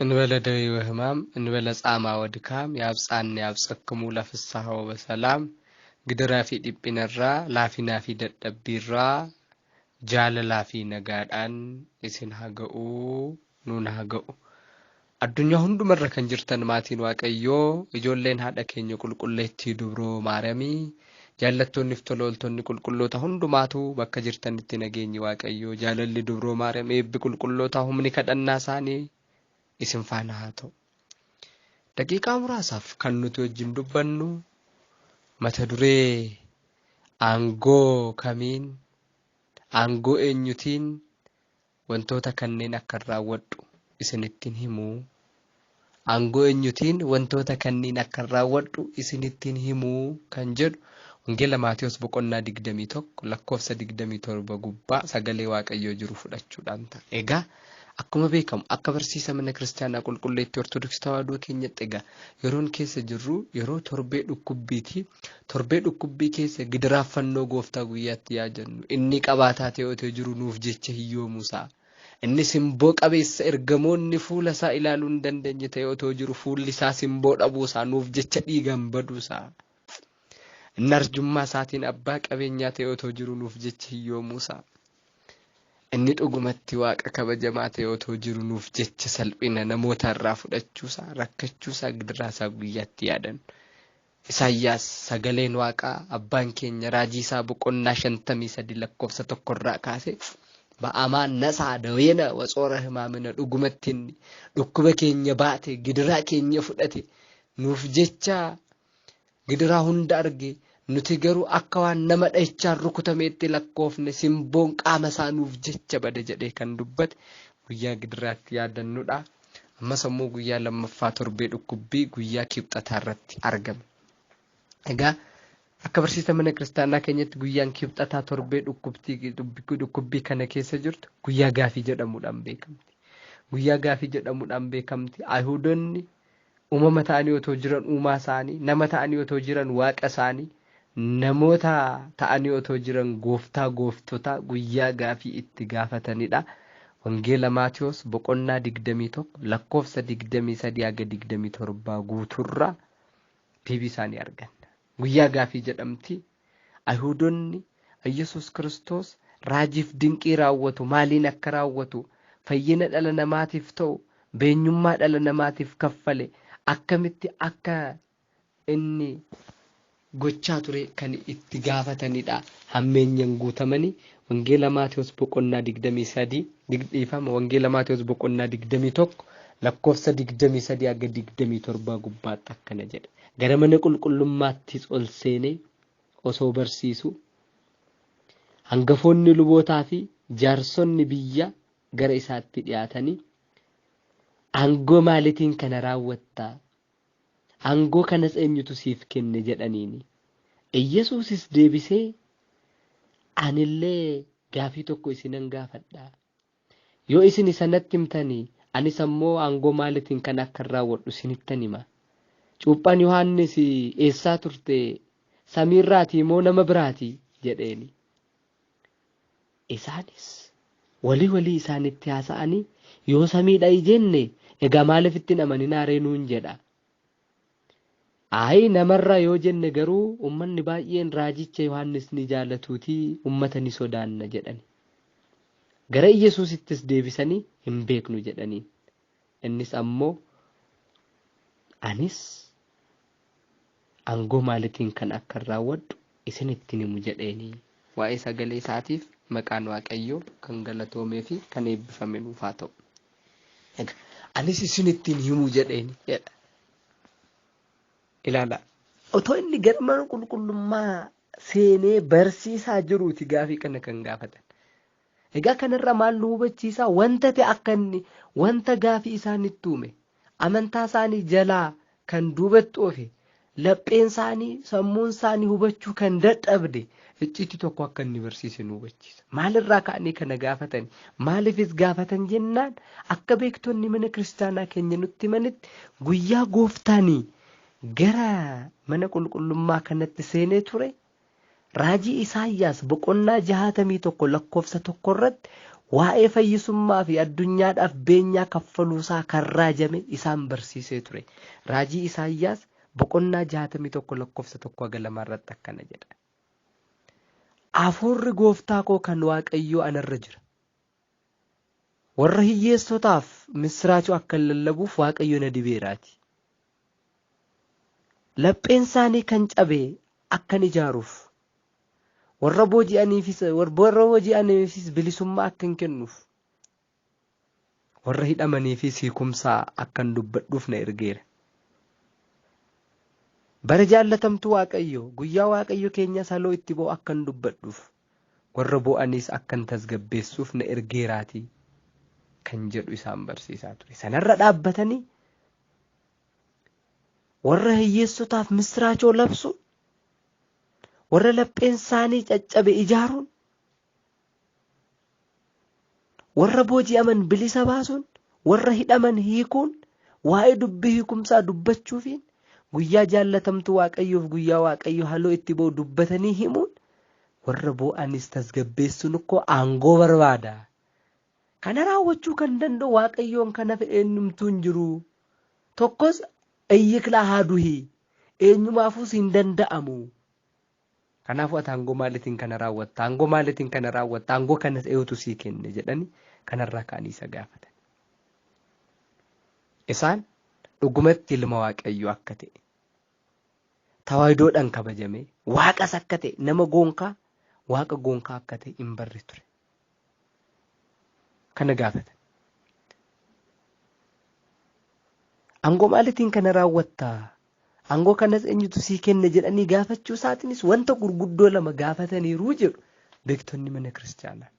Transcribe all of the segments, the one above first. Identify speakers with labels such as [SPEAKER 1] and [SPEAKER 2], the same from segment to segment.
[SPEAKER 1] እንበለ ደዌ ወሕማም እንበለ ጻማ ወድካም ያብጻን ያብጸክሙ ለፍስሐው በሰላም ግድራፊ ዲጲነራ ላፊናፊ ደደቢራ ጃለላፊ ነጋዳን ኢሲን ሀገኡ ኑን ሀገኡ አዱኛ ሁንዱ መረከን ጅርተን ማቲን ዋቀዮ እጆሌን ሀደ ኬኘ ቁልቁሌቲ ዱብሮ ማርያሚ ጃለቶን ንፍቶሎልቶን ቁልቁሎታ ሁንዱ ማቱ በከ ጅርተን ትነገኝ ዋቀዮ ጃለሊ ዱብሮ ማርያም ኤብ ቁልቁሎታ ሁምኒ ከደናሳኒ ኢሲን ፋና ሃቶ ደቂቃ ሙራሳፍ ከኑት ወጅን ዱበኑ መተዱሬ አንጎ ከሚን አንጎ ኤኙቲን ወንቶታ ከነን አከራወዱ ኢስንቲን ሂሙ አንጎ ኤኙቲን ወንቶታ ከነን አከራወዱ ኢስንቲን ሂሙ ከንጀዱ ወንጌል ማቴዎስ በቆና ዲግደሚ ቶክ ለኮፍሰ ዲግደሚ ቶር በጉባ ሰገሌ ዋቀዮ ጅሩ ፍዳቹ ዳንታ ኤጋ akkuma beekamu akka barsiisa mana kiristaanaa qulqulleetti ortodoksii tawaahidoo keenyatti egaa yeroon keessa jirru yeroo torbee dhukkubbii keessa gidiraafannoo gooftaa guyyaatti yaajannu inni qabaataa ta'ee jiru nuuf jecha hiyyoomuusaa inni simboo qabeessa ergamoonni fuula isaa ilaaluu hin dandeenye ta'ee jiru fuulli isaa simboo dhabuusaa nuuf jecha dhiigaan baduusaa inni arjummaa isaatiin abbaa qabeenyaa ta'ee jiru nuuf jecha hiyyoomuusaa inni dhugumatti waaqa kabajamaa ta'ee jiru nuuf jecha salphina namoota irraa fudhachuusaa rakkachuusaa gidiraasaa guyyaatti yaadan Isaayyaas sagaleen waaqaa abbaan keenya raajii isaa boqonnaa 53 lakkoofsa tokkorraa kaase ba'amaan nasaa daweena wasoora himaamina dhugumatti dhukkuba keenya baate gidiraa keenya fudhate nuuf jecha gidiraa hunda arge nuti garuu akka waan nama dhaychaan rukutameetti lakkoofne simboon qaama isaa nuuf jecha bada jedhee kan dubbate guyyaa gidiraatti yaadannudha amma sammuu guyyaa lammaffaa torbee dhukkubbii guyyaa kibxataa irratti argame egaa akka barsiisa mana kiristaanaa keenyatti guyyaan kibxataa torbee dhukkubbii kana keessa jirtu guyyaa gaafii jedhamuudhaan beekamti ayhuudonni uumama ta'anii otoo jiran uumaa isaanii nama ta'anii otoo jiran waaqa isaanii namoota ta'anii otoo jiran gooftaa gooftota guyyaa gaafii itti gaafatanidha wangeela maatiyoos boqonnaa 21 lakkoofsa 23 haga 27 guuturra deebii isaanii arganna guyyaa gaafii jedhamti ayhuudonni Yesuus Kiristoos raajiif dinqii raawwatu maaliin akka raawwatu fayyina dhala namaatiif ta'u beenyummaa dhala namaatiif kaffale akkamitti akka inni gochaa ture kan itti gaafatanidha hammeenyan guutamani wangeela maatiyoos boqonnaa 23 digdhiifama wangeela maatiyoos boqonnaa 21 lakkoofsa 23 haga 27 gubbaatti akkana jedha gara mana qulqullummaatti ol seenee osoo barsiisu hangafoonni lubootaa fi jaarsonni biyya gara isaatti dhiyaatanii angoo maalitiin kana raawwattaa angoo kanas eenyutu siif kenne jedhaniini Yesuusis deebisee anillee gaafii tokko isinan gaafadha yoo isin sanatti himtanii anis ammoo angoo maalitiin kan akka raawwadhu sinittan hima cuuphaan Yohaannis eessaa turte samiirraati moo nama biraati jedheeni isaanis walii isaanitti haasa'anii yoo samiidha jenne egaa maaliif ittiin amaninaa reenuun jedha ay namarra yoo jenne garuu ummanni baay'een raajicha Yohaannis ni jaalatuuti ummata ni sodaanna jedhani gara Yesuusittis deebisanii hin beeknu jedhanii innis ammoo anis angoo maalitiin kan akka raawwadhu isinitti himu jedheeni waa'ee sagalee isaatiif maqaan waaqayyoo kan galatoomee fi kan eebbifame nuuf haa ta'u anis isinitti himu jedheeni jedha ilaala otoo inni gara mana qulqullummaa seenee barsiisaa jiruuti gaafii kana kan gaafatan egaa kanarra maal nu hubachiisa wanta ta'e akka inni wanta gaafii isaanitti uume amantaa isaanii jalaa kan duubatti oofe lapheen isaanii sammuun isaanii hubachuu kan dadhabde icciitii tokko akka inni barsiise nu hubachiisa maalirraa ka'anii kana gaafatan maaliifis gaafatan jennaan akka beektonni mana kiristaanaa keenya nutti himanitti guyyaa gooftaanii gara mana qulqullummaa kanatti seenee ture raajii Isaayyaas boqonnaa 61 lakkoofsa 1 irratti waa'ee fayyisummaa fi addunyaadhaaf beenyaa kaffaluusaa kan raajame isaan barsiisee ture. Raajii Isaayyaas boqonnaa 61 lakkoofsa 1 irratti akkana jedha. Hafuurri gooftaa koo kan Waaqayyoo anarra jira. Warra hiyyeessotaaf misraachuu akka lallabuuf Waaqayyo na dibeeraati. Lapheen isaanii kan cabee akkan ijaaruuf. Warra booji'aniifis bilisummaa akkan kennuuf. Warra hidhamaniifis hiikumsaa akkan dubbadhuuf na ergeera. Bara jaallatamtu Waaqayyo guyyaa Waaqayyo keenya saloo itti ba'u akkan dubbadhuuf. Warra boo'anis akkan tasgabbeessuuf na ergeeraati kan jedhu isaan barsiisaa ture. Sanarra dhaabbatanii warra hiyyeessotaaf misraachoo labsu. Warra lapheen isaanii caccabe ijaaruun, warra booji'aman bilisa baasuun, warra hidhaman hiikuun, waa'ee dubbii hiikumsaa dubbachuufiin guyyaa jaallatamtu Waaqayyoof guyyaa Waaqayyo haloo itti ba'u dubbatanii himuun, warra boo'anis tasgabbeessuun koo aangoo barbaada. Kana raawwachuu kan danda'u Waaqayyoon kana eenyumtuu hin jiru. Tokkos eeyyiklaa haaduhi eenyumaafuus hin danda'amu. Kanaafuu ati aangoo maaliitiin kana raawwatta? Aangoo maaliitiin kana raawwatta? Aangoo kanas eenyutu sii kenne jedhanii kanarraa ka'anii isa gaafatan. Isaan dhugumatti ilma Waaqayyoo akka ta'e, tawaayidoodhaan kabajame, Waaqas akka ta'e, nama goonkaa, Waaqa goonkaa akka ta'e hin barre ture. Kana gaafatan. Aangoo maaliitiin kana raawwatta? Aangoo kanas eenyutu sii kenne jedhanii gaafachuu isaatiinis wanta gurguddoo lama gaafataniiru jedhu beektonni mana kiristaanaa.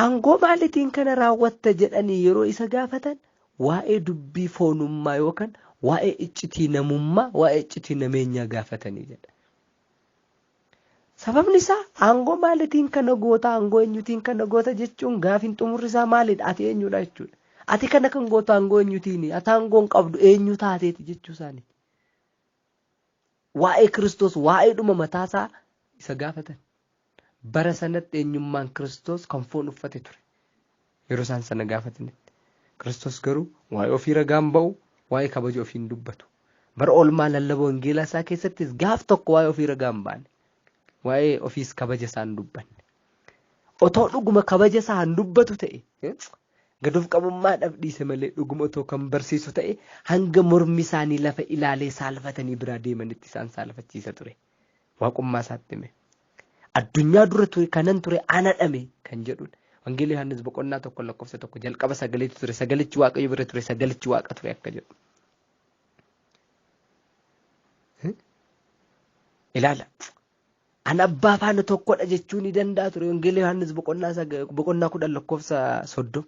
[SPEAKER 1] Aangoo maaliitiin kana raawwatta jedhanii yeroo isa gaafatan waa'ee dubbii foonummaa yookaan waa'ee iccitii namummaa, waa'ee iccitii nameenyaa gaafatanii jedha. Sababni isaa aangoo maaliitiin kana goota, aangoo eenyutiin kana goota jechuun gaafiin xumurri isaa maalidha? Ati eenyudha jechuudha. Ati kana kan goota aangoo eenyutiini? Ati aangoon qabdu eenyu taateeti jechuu isaanii. Waa'ee Kiristoos, waa'ee dhuma mataasaa isa gaafatan. Bara sanatti eenyummaan Kiristoos kan foon uffate ture. Yeroo isaan sana gaafatanitti. Kiristoos garuu waa'ee ofii ragaan ba'u, waa'ee kabaja ofii hin dubbatu. Bara oolmaa lallabaa wangeelaa isaa keessattis gaaf tokko waa'ee ofii ragaan baane. Waa'ee ofiis kabaja isaa hin dubbanne. Otoo dhuguma kabaja isaa hin dubbatu ta'e. Gadoof qabummaa dhabdiise malee dhuguma otoo kan barsiisu ta'e hanga mormi isaanii lafa ilaalee saalfatanii biraa deemanitti isaan saalfachiisa ture. Waaqummaa isaatti hime. Addunyaa dura ture kanan ture ana dhame kan jedhudha. Wangeelii Yohaannis boqonnaa 1 lakkoofsa 1 jalqaba sagaleetu ture. Sagalichi Waaqayyo bira ture. Sagalichi Waaqa ture akka jedhu. Ilaala. Ana abbaa faana tokkodha jechuu ni danda'a ture. Wangeelii Yohaannis boqonnaa 10 lakkoofsa 30.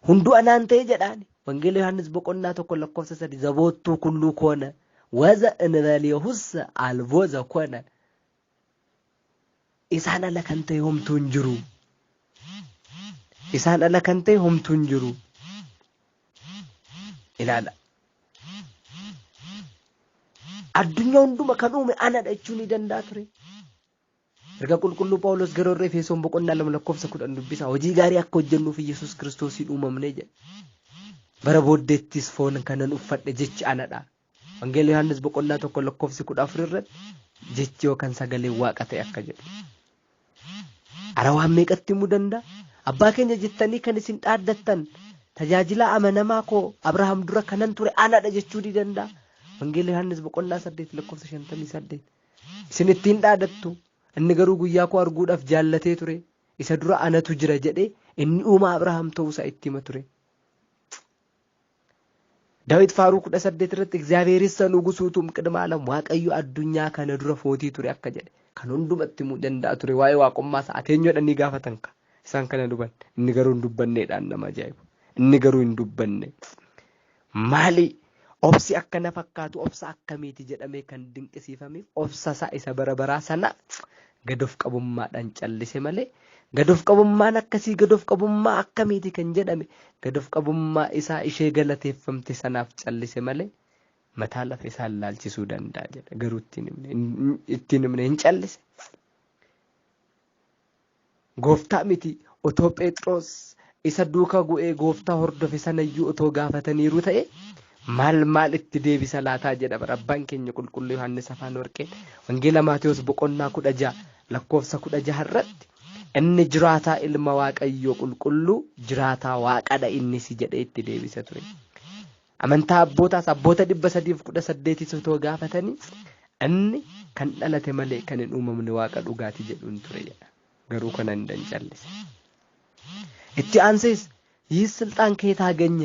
[SPEAKER 1] Hunduu anaan ta'e jedhaani. Wangeelii Yohaannis boqonnaa 1 lakkoofsa 3 zaboottuu kulluu koona waza invaliyuhussa alvoza koona. Isaan ala kan ta'e homtuu hin jiru. Isaan ala kan ta'e homtuu hin jiru. Ilaala. Addunyaa hunduma kan uume anadha jechuu ni danda'a ture. Erga qulqulluu Phaawulos gara warra Efesoon boqonnaa 2 lakkoofsa 10 dubbisa. Hojii gaarii akka hojjennuuf Yesuus Kiristoosiin uumamne jedha. Bara booddeettis foon kanan uffadhe jechi anadha. Wangeelii Yohaannis boqonnaa 1 lakkoofsi 14 irratti jechi yookaan sagalee Waaqa ta'e akka jedhu. Ara waan meeqatti himuu danda'a? Abbaa keenya jettanii kan isin dhaaddattan tajaajilaa amanamaa koo Abrahaam dura kanan ture anadha jechuu ni danda'a. Wangeelii Yohaannis boqonnaa 8 lakkoofsa 58. Isin ittiin dhaaddattu. Inni garuu guyyaa koo arguudhaaf jaallatee ture. Isa dura anatu jira jedhee inni uumaa Abrahaam ta'uusaa itti hima ture. Daawit Faaruu 18 irratti እግዚአብሔርስ ንጉሡቱም ቅድመ ዓለም Waaqayyo addunyaa kana dura footii ture akka jedhe kan hundumatti himuu danda'a ture. Waa'ee waaqummaa isaa ateenyoodhaan ni gaafatan ka isaan kana duban. Inni garuu hin dubbanneedhaan nama ajaa'ibu. Inni garuu hin dubbanne. Maali? Obsi akkana fakkaatu obsa akkamiiti jedhamee kan dinqisiifameef obsa isaa isa bara baraa sana gadoof qabummaadhaan callise malee gadoof qabummaan akkasii gadoof qabummaa akkamiiti kan jedhame gadoof qabummaa isaa ishee galateeffamte sanaaf callise malee mataa lafa isaa laalchisuu danda'a jedha. Garuu ittiin himne hin callise. gooftaa miti otoo Phexros isa duuka bu'ee gooftaa hordofe sanayyuu otoo gaafataniiru ta'e maal itti deebisa laataa jedha abbaan keenya qulqulluu Yohaannis afaan warqee wangeela Maatewos boqonnaa 16 lakkoofsa 16 irratti inni jiraataa ilma waaqayyoo qulqulluu jiraataa waaqadha inni si jedhee itti deebisa ture. Amantaa abboota 318 otoo gaafatanii inni kan dhalate malee kan hin uumamne waaqa dhugaati jedhuun ture jedha. Garuu kana hin dancallise. Itti aansees ይህ ስልጣን ከየት አገኘ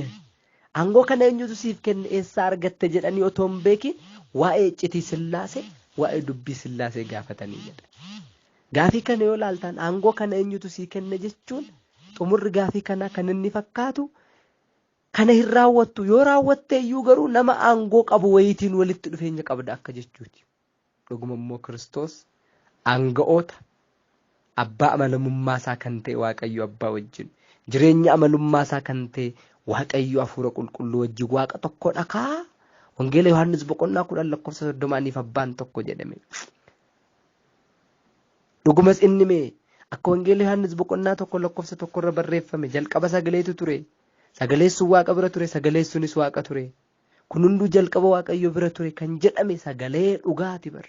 [SPEAKER 1] አንጎ ከነ eenyutu siif kenne eessa argatte jedhanii otoo hin beekin waa'ee iccitii sillaasee waa'ee dubbii sillaasee gaafatanii jedha. Gaafii kana yoo laaltan aangoo kana eenyutu sii kenne jechuun xumurri gaafii kana kan inni fakkaatu kana hin raawwattu yoo raawwatte iyyuu garuu nama aangoo qabu wayitiin walitti dhufeenya qabda akka jechuuti. Dhuguma immoo Kiristoos aanga'oota abbaa amalummaa isaa kan ta'e Waaqayyo abbaa wajjin jireenya amalummaa isaa kan ta'e Waaqayyo hafuura qulqulluu wajjin waaqa tokkodha kaa. Wangeela Yohaannis boqonnaa 10 lakkoofsa 30 abbaan tokko jedhame. Dhugumas inni mee akka wangeela Yohaannis boqonnaa 1 lakkoofsa 1 irra barreeffame jalqaba sagaleetu ture. Sagaleessuun waaqa bira ture, sagaleessuunis waaqa ture. Kun hunduu jalqaba Waaqayyo bira ture kan jedhame sagalee dhugaati bar.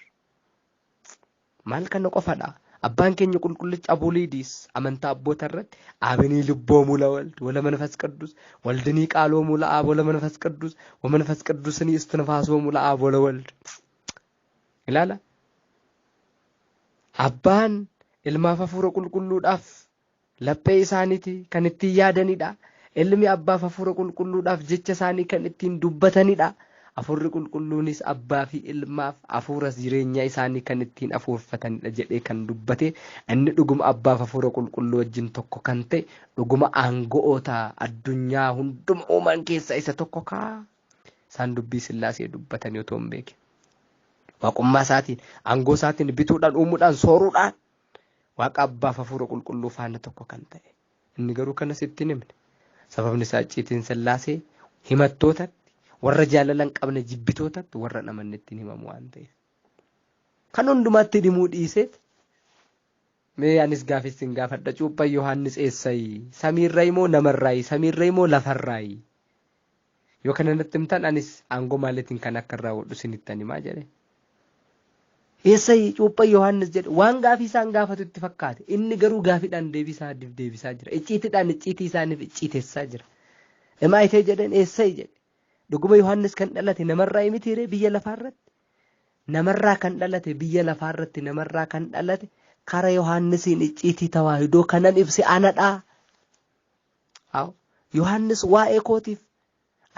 [SPEAKER 1] Maal kana qofadha? Abbaan keenya qulqullichi Abuliidis amantaa abboota irratti አብኒ ልቦሙ ለወልድ ወለመንፈስ ቅዱስ ወልድኒ ቃሎሙ ለአብ ወለመንፈስ ቅዱስ ወመንፈስ ቅዱስኒ እስትንፋሶሙ ለአብ ወለወልድ ይላል። አባን ilmaaf hafuura qulqulluudhaaf laphee isaaniiti kan ittiin yaadanidha. Ilmi abbaaf hafuura qulqulluudhaaf jecha isaanii kan ittiin dubbatanidha. Hafuurri qulqulluunis abbaa fi ilmaaf hafuura jireenya isaanii kan ittiin afuurfatanidha jedhee kan dubbate inni dhuguma abbaaf hafuura qulqulluu wajjin tokko kan ta'e dhuguma aango'oota addunyaa hunduma uuman keessa isa tokko kaa. Isaan dubbii sillaasee dubbatanii otoo hin beekin waaqummaa isaatiin aangoo isaatiin bituudhaan uumuudhaan sooruudhaan waaqa abbaaf hafuura qulqulluu faana tokko kan ta'e inni garuu kanas ittiin himne sababni isaa icciitiin sillaasee himattoota warra jaalalan qabne jibbitootatti warra namanni ittiin himamu waan ta'eef kan hundumaatti dhimuu dhiiseet mee anis gaaffiin gaafadha cuuphaa Yohaannis eessayi samiirraa moo namarraa samiirraa moo lafarraa yoo kana natti himtan anis aangoo maaliitiin kan akka raawwadhu sinittan himaa jedhe eessayi cuuphaa Yohaannis jedhe waan gaafii isaan gaafatu itti fakkaate inni garuu gaafiidhaan deebisaa jira icciitiidhaan icciitii isaaniif icciiteessaa jira emaayitee jedhan eessayi jedhe dhuguma Yohaannis kan dhalate namarraa mitiire biyya lafaarratti namarraa kan dhalate biyya lafaarratti namarraa kan dhalate kara Yohaannisiin icciitii tawaahidoo kanan ibse anadha. Haa Yohaannis waa'ee kootiif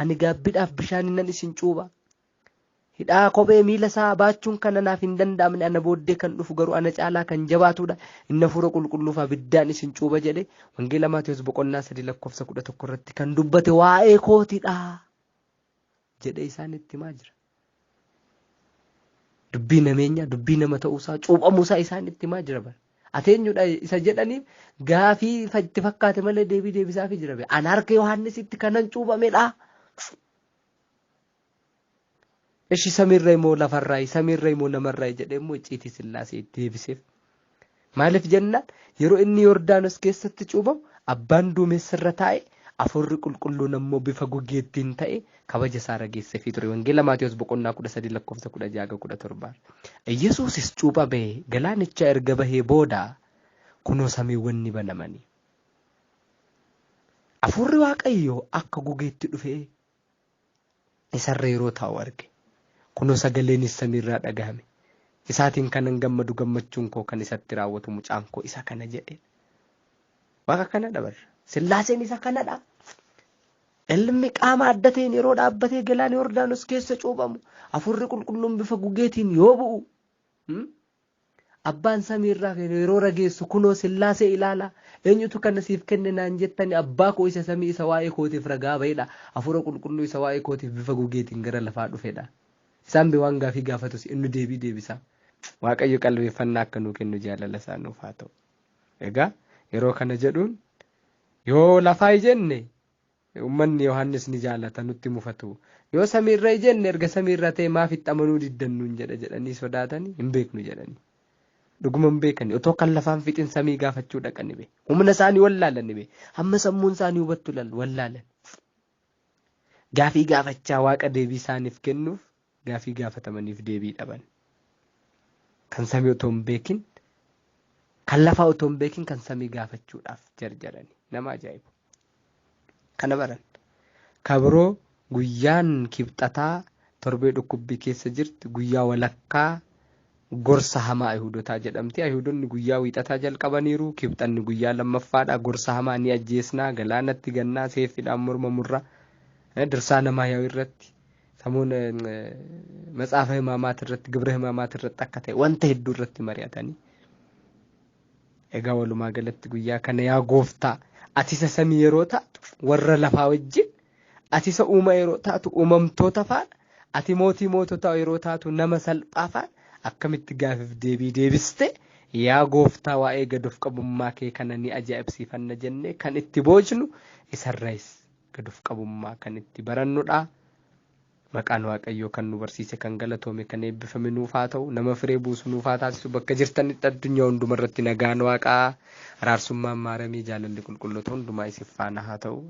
[SPEAKER 1] ani gaabbiidhaaf bishaaninan isin cuuba hidhaa kophee miila isaa baachuun kana naaf hin danda'amne ana booddee kan dhufu garuu ana caalaa kan jabaatudha inni hafuura qulqulluuf abiddaan isin cuuba jedhe wangeela Maatewos boqonnaa 3 lakkoofsa 11 irratti kan dubbate waa'ee kootidha jedhe isaanitti himaa jira. Dubbii nameenya dubbii nama ta'uusaa cuuphamuusaa isaanitti himaa jira bara. Ateenyudha isa jedhaniif gaafii itti fakkaate malee deebisaaf jira bara. An harka Yohaannisitti kanan cuuphamedha. Eshi samiirraa immoo lafarraa samiirraa immoo namarraa jedhee immoo icciitii sillaasee deebiseef. Maaliif jennaan yeroo inni Yordaanos keessatti cuuphamu abbaan duumessarra taa'e hafuurri qulqulluun ammoo bifa gugeettiin ta'e kabaja isaa rageessee fi ture. Wangeela Maatewos boqonnaa 13 lakkoofsa 16-17. Yesuusis cuuphamee galaanicha erga bahee booda kunoo samiiwwan ni banamanii. Hafuurri Waaqayyoo akka gugeetti dhufee isarra yeroo taa'u arge. Kunoo sagaleenis samiirraa dhagahame. Isaatiin kanan gammadu gammachuun koo kan isatti raawwatu mucaan koo isa kana jedhe. Waaqa kana dabarra. Sillaaseen isa kanadha. Ilmi qaama addateen yeroo dhaabbatee galaana Yordaanos keessa cuuphamu hafuurri qulqulluun bifa gugeetiin yoo bu'u abbaan samiirraa yeroo rageessu kunoo sillaasee ilaala eenyutu kana siif kenne naan jettani abbaa koo isa samii isa waa'ee kootiif ragaa ba'edha hafuura qulqulluu isa waa'ee kootiif bifa gugeetiin gara lafaa dhufedha. Isaan bee waan gaafii gaafatus inni deebisa. Waaqayyo qalbeeffannaa akka nuu kennu jaalala isaa nuuf haa ta'u. Egaa yeroo kana jedhuun yoo lafaa jenne ummanni Yohaannis ni jaalata nutti mufatu yoo samiirra jenne erga samiirra ta'e maaf itti amanuu diddannuun jedhanii sodaatanii hin beeknu jedhanii dhuguman beekani otoo kan lafaan fixin samii gaafachuu dhaqani be humna isaanii wallaalani be hamma sammuun isaanii hubattu wallaalan gaafii gaafachaa waaqa deebii isaaniif kennuuf gaafii gaafatamaniif deebii dhaban kan samii otoo hin beekin kan lafaa otoo hin beekin kan samii gaafachuudhaaf jarjarani nama ajaa'ibu kana baran kabroo guyyaan kibxataa torbee dhukkubbii keessa jirti guyyaa walakkaa gorsa hamaa Ayhuudotaa jedhamti Ayhuudonni guyyaa wiixataa jalqabaniiru kibxanni guyyaa lammaffaadha gorsa hamaa ni ajjeesnaa galaanatti gannaa seefidhaan morma murra dirsaa namaa yaa'u irratti samuun matsaafa himaamaat irratti gibra himaamaat irratti akka ta'e wanta hedduu irratti mari'atanii egaa walumaa galatti guyyaa kana yaa gooftaa ati isa samii yeroo taatu warra lafaa wajjin ati isa uuma yeroo taatu uumamtoota faana ati mootii mootota yeroo taatu nama salphaa faana akkamitti gaafiif deebii deebiste yaa gooftaa waa'ee gaduuf qabummaa kee kana ni ajaa'ibsiifanna jennee kan itti boojnu isarraayis gaduuf qabummaa kan itti barannudha maqaan waaqayyoo kan nu barsiise kan galatoome kan eebbifame nuuf haa ta'u nama firee buusu nuuf haa taasisu bakka jirtanitti addunyaa hundumarratti nagaan waaqaa araarsummaan maaramii jaalalli qulqulloota hundumaa isiif faana haa ta'u